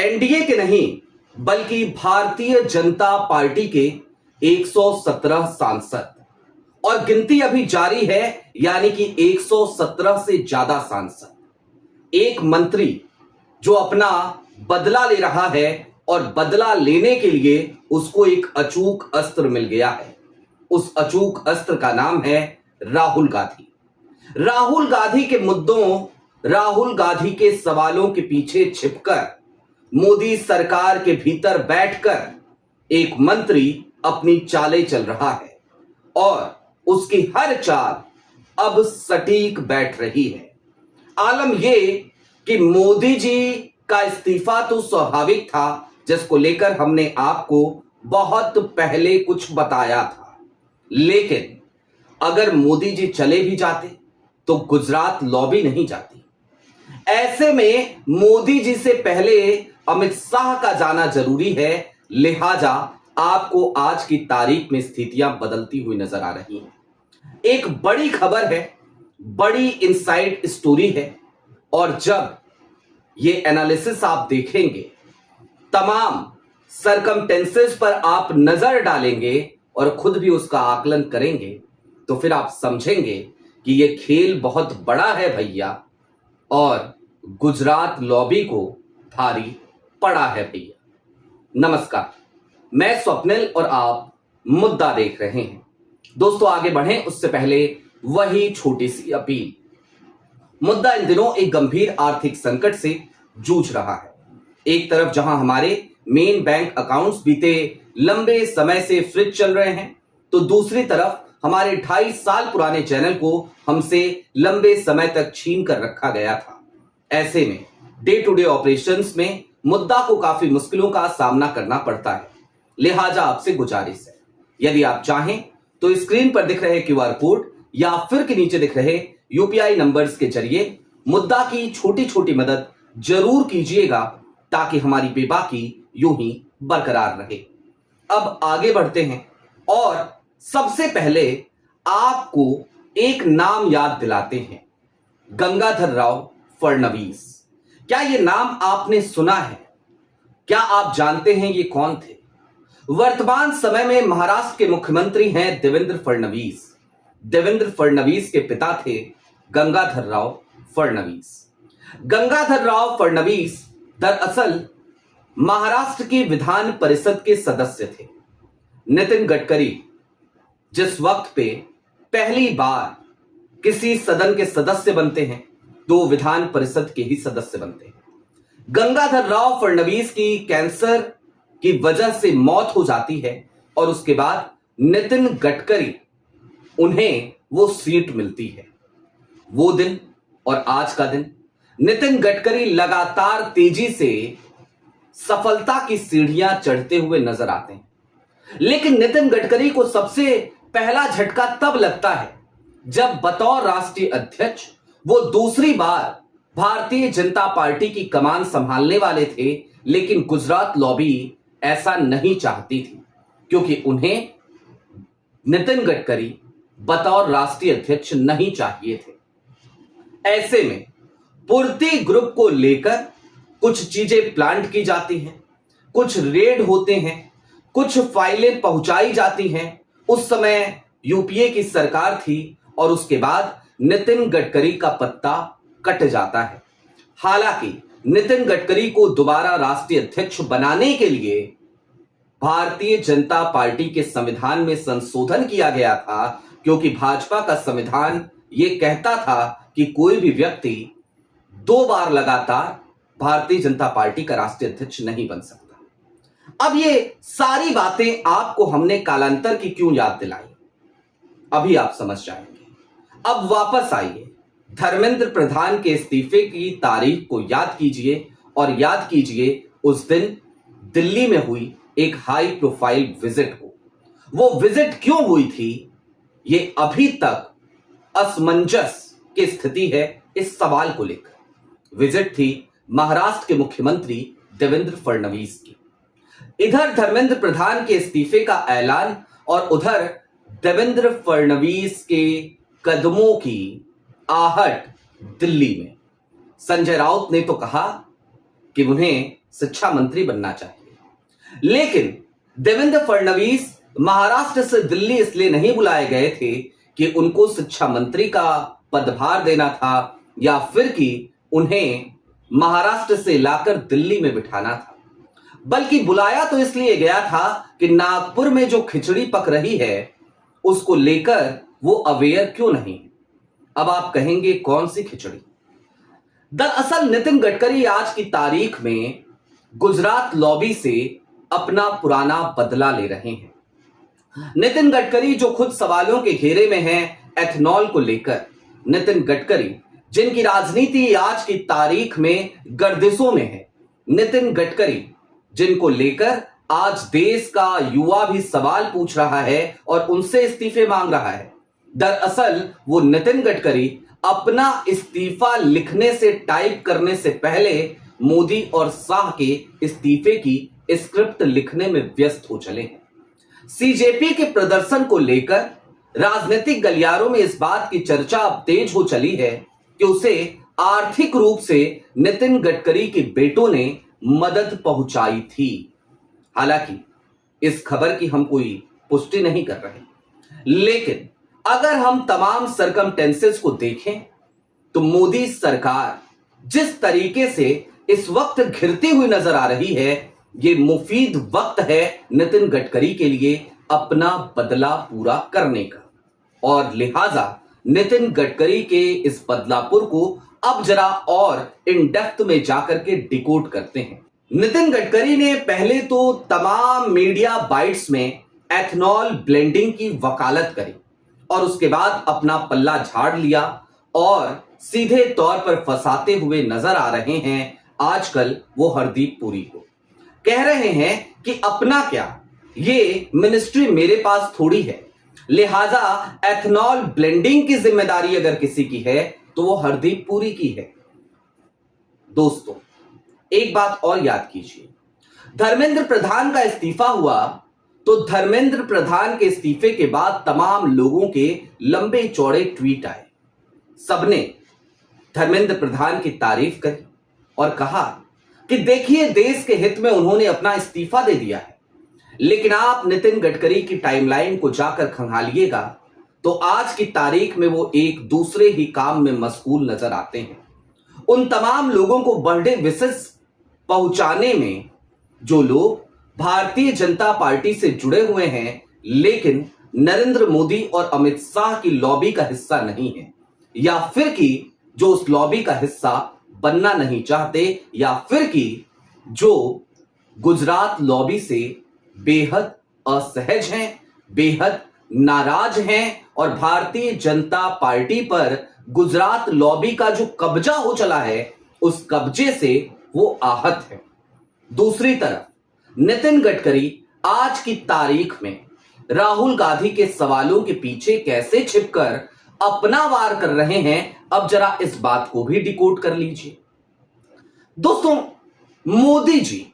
NDA के नहीं बल्कि भारतीय जनता पार्टी के 117 सांसद, और गिनती अभी जारी है, यानी कि 117 से ज्यादा सांसद। एक मंत्री जो अपना बदला ले रहा है और बदला लेने के लिए उसको एक अचूक अस्त्र मिल गया है। उस अचूक अस्त्र का नाम है राहुल गांधी। राहुल गांधी के मुद्दों, राहुल गांधी के सवालों के पीछे छिपकर, मोदी सरकार के भीतर बैठकर एक मंत्री अपनी चालें चल रहा है और उसकी हर चाल अब सटीक बैठ रही है। आलम यह कि मोदी जी का इस्तीफा तो स्वाभाविक था, जिसको लेकर हमने आपको बहुत पहले कुछ बताया था, लेकिन अगर मोदी जी चले भी जाते तो गुजरात लॉबी नहीं जाती। ऐसे में मोदी जी से पहले अमित शाह का जाना जरूरी है, लिहाजा आपको आज की तारीख में स्थितियां बदलती हुई नजर आ रही हैं। एक बड़ी खबर है, बड़ी इनसाइड स्टोरी है, और जब ये एनालिसिस आप देखेंगे, तमाम सरकमटेंसेस पर आप नजर डालेंगे और खुद भी उसका आकलन करेंगे, तो फिर आप समझेंगे कि ये खेल बहुत बड़ा है भैया, और गुजरात लॉबी को भारी पड़ा है भैया। नमस्कार, मैं स्वप्निल और आप मुद्दा देख रहे हैं। दोस्तों, आगे बढ़ें उससे पहले वही छोटी सी अपील। मुद्दा इन दिनों एक गंभीर आर्थिक संकट से जूझ रहा है। एक तरफ जहां हमारे मेन बैंक अकाउंट्स बीते लंबे समय से फ्रिज चल रहे हैं, तो दूसरी तरफ हमारे 2.5 साल पुराने चैनल को हमसे लंबे समय तक छीन कर रखा गया था। ऐसे में डे टू डे ऑपरेशंस में मुद्दा को काफी मुश्किलों का सामना करना पड़ता है। लिहाजा आपसे गुजारिश है, यदि आप चाहें तो स्क्रीन पर दिख रहे क्यूआर कोड या फिर के नीचे दिख रहे यूपीआई नंबर्स के जरिए मुद्दा की छोटी छोटी मदद जरूर कीजिएगा, ताकि हमारी बेबाकी यूं ही बरकरार रहे। अब आगे बढ़ते हैं और सबसे पहले आपको एक नाम याद दिलाते हैं, गंगाधर राव फडणवीस। क्या यह नाम आपने सुना है? क्या आप जानते हैं ये कौन थे? वर्तमान समय में महाराष्ट्र के मुख्यमंत्री हैं देवेंद्र फडणवीस। देवेंद्र फडणवीस के पिता थे गंगाधर राव फडणवीस। गंगाधर राव फडणवीस दरअसल महाराष्ट्र की विधान परिषद के सदस्य थे। नितिन गडकरी जिस वक्त पे पहली बार किसी सदन के सदस्य बनते हैं, तो विधान परिषद के ही सदस्य बनते हैं। गंगाधर राव फडणवीस की कैंसर की वजह से मौत हो जाती है और उसके बाद नितिन गडकरी, उन्हें वो सीट मिलती है। वो दिन और आज का दिन, नितिन गडकरी लगातार तेजी से सफलता की सीढ़ियां चढ़ते हुए नजर आते हैं। लेकिन नितिन गडकरी को सबसे पहला झटका तब लगता है जब बतौर राष्ट्रीय अध्यक्ष वो दूसरी बार भारतीय जनता पार्टी की कमान संभालने वाले थे, लेकिन गुजरात लॉबी ऐसा नहीं चाहती थी, क्योंकि उन्हें नितिन गडकरी बतौर राष्ट्रीय अध्यक्ष नहीं चाहिए थे। ऐसे में पूर्ति ग्रुप को लेकर कुछ चीजें प्लांट की जाती हैं, कुछ रेड होते हैं, कुछ फाइलें पहुंचाई जाती हैं। उस समय यूपीए की सरकार थी और उसके बाद नितिन गडकरी का पत्ता कट जाता है। हालांकि नितिन गडकरी को दोबारा राष्ट्रीय अध्यक्ष बनाने के लिए भारतीय जनता पार्टी के संविधान में संशोधन किया गया था, क्योंकि भाजपा का संविधान यह कहता था कि कोई भी व्यक्ति 2 बार लगातार भारतीय जनता पार्टी का राष्ट्रीय अध्यक्ष नहीं बन सकता। अब ये सारी बातें आपको हमने कालांतर की क्यों याद दिलाई, अभी आप समझ जाएंगे। अब वापस आइए, धर्मेंद्र प्रधान के इस्तीफे की तारीख को याद कीजिए और याद कीजिए उस दिन दिल्ली में हुई एक हाई प्रोफाइल विजिट को। वो विजिट क्यों हुई थी, ये अभी तक असमंजस की स्थिति है इस सवाल को लेकर। विजिट थी महाराष्ट्र के मुख्यमंत्री देवेंद्र फडणवीस की। इधर धर्मेंद्र प्रधान के इस्तीफे का ऐलान और उधर देवेंद्र फडणवीस के कदमों की आहट दिल्ली में। संजय राउत ने तो कहा कि उन्हें शिक्षा मंत्री बनना चाहिए। लेकिन देवेंद्र फडणवीस महाराष्ट्र से दिल्ली इसलिए नहीं बुलाए गए थे कि उनको शिक्षा मंत्री का पदभार देना था या फिर कि उन्हें महाराष्ट्र से लाकर दिल्ली में बिठाना था, बल्कि बुलाया तो इसलिए गया था कि नागपुर में जो खिचड़ी पक रही है उसको लेकर वो अवेयर क्यों नहीं। अब आप कहेंगे कौन सी खिचड़ी? दरअसल नितिन गडकरी आज की तारीख में गुजरात लॉबी से अपना पुराना बदला ले रहे हैं। नितिन गडकरी जो खुद सवालों के घेरे में हैं एथेनॉल को लेकर, नितिन गडकरी जिनकी राजनीति आज की तारीख में गर्दिशों में है, नितिन गडकरी जिनको लेकर आज देश का युवा भी सवाल पूछ रहा है और उनसे इस्तीफे मांग रहा है। दरअसल वो नितिन गडकरी अपना इस्तीफा लिखने से, टाइप करने से पहले मोदी और शाह के इस्तीफे की स्क्रिप्ट लिखने में व्यस्त हो चले हैं। सीजेपी के प्रदर्शन को लेकर राजनीतिक गलियारों में इस बात की चर्चा अब तेज हो चली है कि उसे आर्थिक रूप से नितिन गडकरी के बेटों ने मदद पहुंचाई थी। हालांकि इस खबर की हम कोई पुष्टि नहीं कर रहे, लेकिन अगर हम तमाम सरकमटेंसेस को देखें तो मोदी सरकार जिस तरीके से इस वक्त घिरती हुई नजर आ रही है, ये मुफीद वक्त है नितिन गडकरी के लिए अपना बदला पूरा करने का। और लिहाजा नितिन गडकरी के इस बदलापुर को अब जरा और इन डेप्थ में जाकर के डिकोड करते हैं। नितिन गडकरी ने पहले तो तमाम मीडिया बाइट्स में एथेनॉल ब्लेंडिंग की वकालत करी और उसके बाद अपना पल्ला झाड़ लिया और सीधे तौर पर फंसाते हुए नजर आ रहे हैं आजकल वो हरदीप पुरी को। कह रहे हैं कि अपना क्या, ये मिनिस्ट्री मेरे पास थोड़ी है, लिहाजा एथेनॉल ब्लेंडिंग की जिम्मेदारी अगर किसी की है तो वो हरदीप पुरी की है। दोस्तों एक बात और याद कीजिए, धर्मेंद्र प्रधान का इस्तीफा हुआ तो धर्मेंद्र प्रधान के इस्तीफे के बाद तमाम लोगों के लंबे चौड़े ट्वीट आए। सबने धर्मेंद्र प्रधान की तारीफ करी और कहा कि देखिए देश के हित में उन्होंने अपना इस्तीफा दे दिया है। लेकिन आप नितिन गडकरी की टाइमलाइन को जाकर खंगालिएगा तो आज की तारीख में वो एक दूसरे ही काम में मशगूल नजर आते हैं। उन तमाम लोगों को बर्थडे विशेष पहुंचाने में जो लोग भारतीय जनता पार्टी से जुड़े हुए हैं लेकिन नरेंद्र मोदी और अमित शाह की लॉबी का हिस्सा नहीं है, या फिर कि जो उस लॉबी का हिस्सा बनना नहीं चाहते, या फिर कि जो गुजरात लॉबी से बेहद असहज हैं, बेहद नाराज हैं और भारतीय जनता पार्टी पर गुजरात लॉबी का जो कब्जा हो चला है उस कब्जे से वो आहत है। दूसरी तरफ नितिन गडकरी आज की तारीख में राहुल गांधी के सवालों के पीछे कैसे छिपकर अपना वार कर रहे हैं, अब जरा इस बात को भी डिकोड कर लीजिए। दोस्तों मोदी जी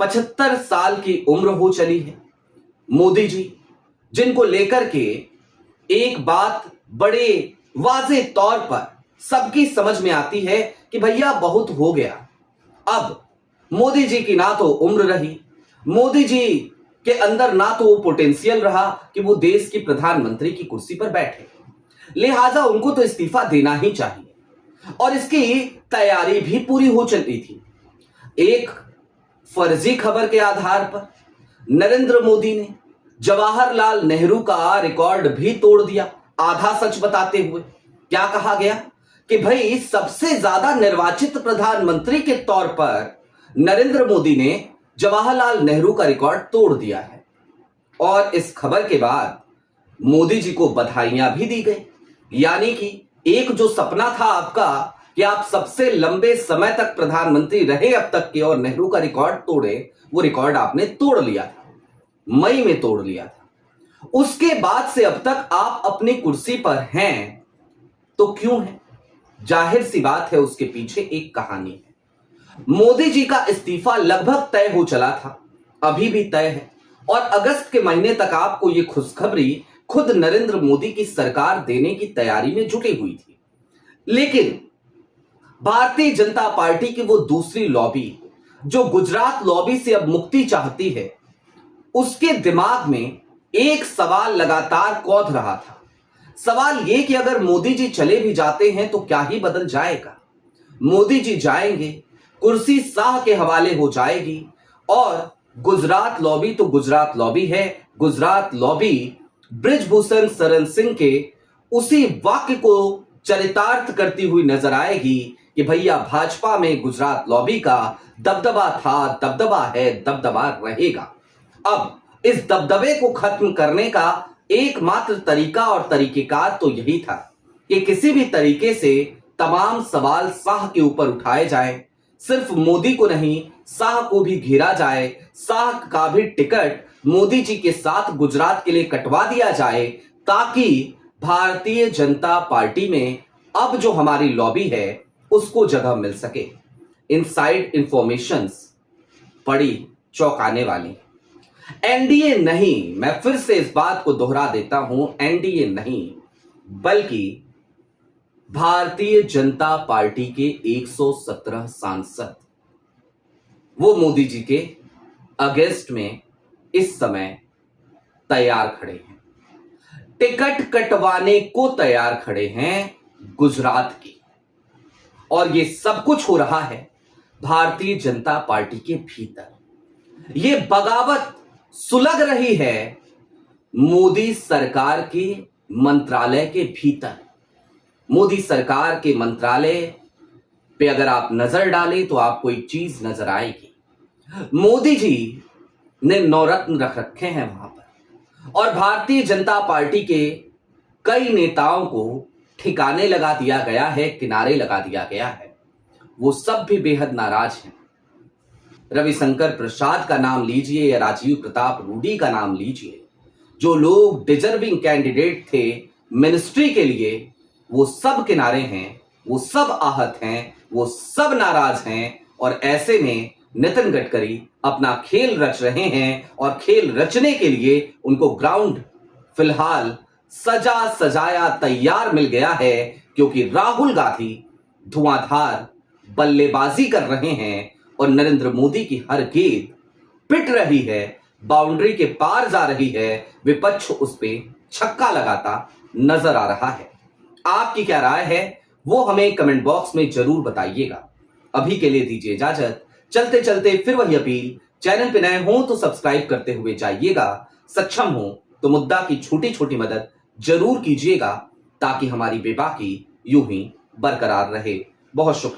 75 साल की उम्र हो चली है। मोदी जी जिनको लेकर के एक बात बड़े वाज़े तौर पर सबकी समझ में आती है कि भैया बहुत हो गया। अब मोदी जी की ना तो उम्र रही, मोदी जी के अंदर ना तो वो पोटेंशियल रहा कि वो देश की प्रधानमंत्री की कुर्सी पर बैठे, लिहाजा उनको तो इस्तीफा देना ही चाहिए और इसकी तैयारी भी पूरी हो चली थी। एक फर्जी खबर के आधार पर नरेंद्र मोदी ने जवाहरलाल नेहरू का रिकॉर्ड भी तोड़ दिया, आधा सच बताते हुए। क्या कहा गया कि भाई सबसे ज्यादा निर्वाचित प्रधानमंत्री के तौर पर नरेंद्र मोदी ने जवाहरलाल नेहरू का रिकॉर्ड तोड़ दिया है। और इस खबर के बाद मोदी जी को बधाइयां भी दी गई, यानी कि एक जो सपना था आपका कि आप सबसे लंबे समय तक प्रधानमंत्री रहे अब तक के और नेहरू का रिकॉर्ड तोड़े, वो रिकॉर्ड आपने तोड़ लिया था, मई में तोड़ लिया था। उसके बाद से अब तक आप अपनी कुर्सी पर हैं तो क्यों हैं? जाहिर सी बात है उसके पीछे एक कहानी है। मोदी जी का इस्तीफा लगभग तय हो चला था, अभी भी तय है और अगस्त के महीने तक आपको यह खुशखबरी खुद नरेंद्र मोदी की सरकार देने की तैयारी में जुटी हुई थी। लेकिन भारतीय जनता पार्टी की वो दूसरी लॉबी जो गुजरात लॉबी से अब मुक्ति चाहती है, उसके दिमाग में एक सवाल लगातार कौध रहा था। सवाल यह कि अगर मोदी जी चले भी जाते हैं तो क्या ही बदल जाएगा। मोदी जी जाएंगे, कुर्सी शाह के हवाले हो जाएगी और गुजरात लॉबी तो गुजरात लॉबी है। गुजरात लॉबी बृजभूषण शरण सिंह के उसी वाक्य को चरितार्थ करती हुई नजर आएगी कि भैया भाजपा में गुजरात लॉबी का दबदबा था, दबदबा है, दबदबा रहेगा। अब इस दबदबे को खत्म करने का एकमात्र तरीका और तरीकेकार तो यही था कि किसी भी तरीके से तमाम सवाल शाह के ऊपर उठाए जाएं। सिर्फ मोदी को नहीं, शाह को भी घेरा जाए, शाह का भी टिकट मोदी जी के साथ गुजरात के लिए कटवा दिया जाए, ताकि भारतीय जनता पार्टी में अब जो हमारी लॉबी है उसको जगह मिल सके। इनसाइड इंफॉर्मेशंस बड़ी चौंकाने वाली। एनडीए नहीं, मैं फिर से इस बात को दोहरा देता हूं, एनडीए नहीं बल्कि भारतीय जनता पार्टी के 117 सांसद वो मोदी जी के अगेंस्ट में इस समय तैयार खड़े हैं, टिकट कटवाने को तैयार खड़े हैं गुजरात की। और ये सब कुछ हो रहा है भारतीय जनता पार्टी के भीतर। ये बगावत सुलग रही है मोदी सरकार के मंत्रालय के भीतर। मोदी सरकार के मंत्रालय पे अगर आप नजर डालें तो आपको एक चीज नजर आएगी। मोदी जी ने नवरत्न रख रखे हैं वहां पर और भारतीय जनता पार्टी के कई नेताओं को ठिकाने लगा दिया गया है, किनारे लगा दिया गया है। वो सब भी बेहद नाराज हैं। रविशंकर प्रसाद का नाम लीजिए या राजीव प्रताप रूडी का नाम लीजिए, जो लोग डिजर्विंग कैंडिडेट थे मिनिस्ट्री के लिए, वो सब किनारे हैं, वो सब आहत हैं, वो सब नाराज हैं। और ऐसे में नितिन गडकरी अपना खेल रच रहे हैं और खेल रचने के लिए उनको ग्राउंड फिलहाल सजा सजाया तैयार मिल गया है, क्योंकि राहुल गांधी धुआंधार बल्लेबाजी कर रहे हैं और नरेंद्र मोदी की हर गेंद पिट रही है, बाउंड्री के पार जा रही है, विपक्ष उस पे छक्का लगाता नजर आ रहा है। आपकी क्या राय है वो हमें कमेंट बॉक्स में जरूर बताइएगा। अभी के लिए दीजिए इजाजत। चलते चलते फिर वही अपील, चैनल पे नए हो तो सब्सक्राइब करते हुए जाइएगा, सक्षम हो तो मुद्दा की छोटी छोटी मदद जरूर कीजिएगा, ताकि हमारी बेबाकी यूं ही बरकरार रहे। बहुत शुक्रिया।